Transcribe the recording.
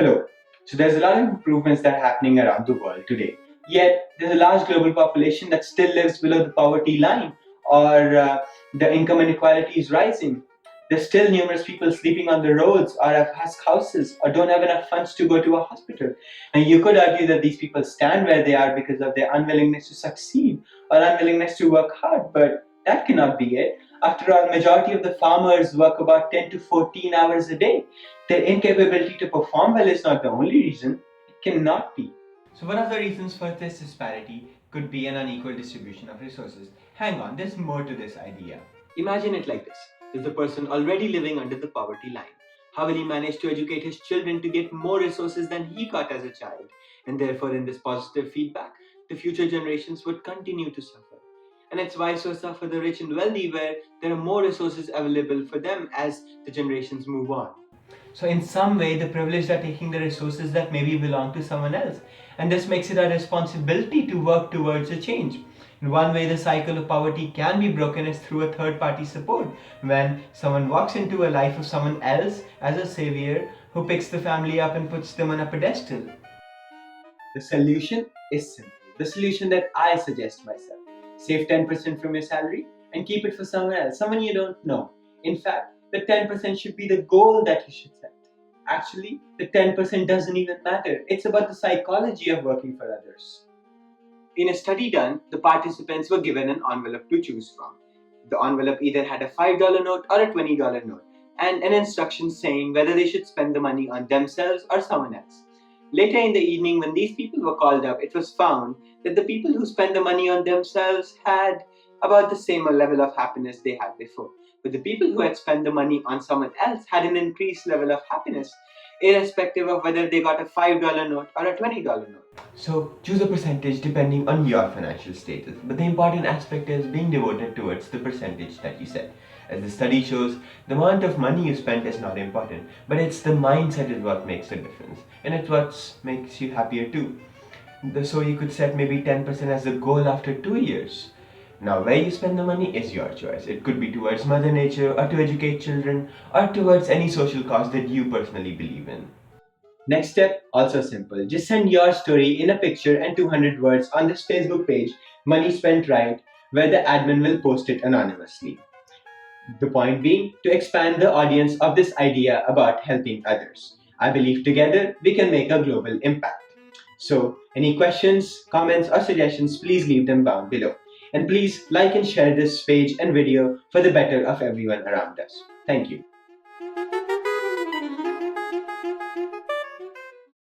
Hello. So there's a lot of improvements that are happening around the world today. Yet there's a large global population that still lives below the poverty line, or the income inequality is rising. There's still numerous people sleeping on the roads, or have husk houses, or don't have enough funds to go to a hospital. And you could argue that these people stand where they are because of their unwillingness to succeed or unwillingness to work hard, but that cannot be it. After all, majority of the farmers work about 10 to 14 hours a day. Their incapability to perform well is not the only reason, it cannot be. So, one of the reasons for this disparity could be an unequal distribution of resources. Hang on, there's more to this idea. Imagine it like this: there's a person already living under the poverty line. How will he manage to educate his children to get more resources than he got as a child? And therefore, in this positive feedback, the future generations would continue to suffer. And it's vice versa for the rich and wealthy, where there are more resources available for them as the generations move on. So, in some way, the privileged are taking the resources that maybe belong to someone else, and this makes it our responsibility to work towards a change. In one way, the cycle of poverty can be broken is through a third party support, when someone walks into a life of someone else as a savior who picks the family up and puts them on a pedestal. The solution is simple. The solution that I suggest myself: save 10% from your salary and keep it for someone else, someone you don't know. In fact, the 10% should be the goal that you should set. Actually, the 10% doesn't even matter. It's about the psychology of working for others. In a study done, the participants were given an envelope to choose from. The envelope either had a $5 note or a $20 note, and an instruction saying whether they should spend the money on themselves or someone else. Later in the evening, when these people were called up, it was found that the people who spent the money on themselves had about the same level of happiness they had before. But the people who had spent the money on someone else had an increased level of happiness, irrespective of whether they got a $5 note or a $20 note. So choose a percentage depending on your financial status, but the important aspect is being devoted towards the percentage that you set. As the study shows, the amount of money you spend is not important, but it's the mindset is what makes the difference, and it's what makes you happier too. So you could set maybe 10% as the goal after 2 years. Now, where you spend the money is your choice. It could be towards Mother Nature, or to educate children, or towards any social cause that you personally believe in. Next step, also simple. Just send your story in a picture and 200 words on this Facebook page, Money Spent Right, where the admin will post it anonymously. The point being to expand the audience of this idea about helping others. I believe together we can make a global impact. So, any questions, comments, or suggestions, please leave them down below. And please like and share this page and video for the better of everyone around us. Thank you.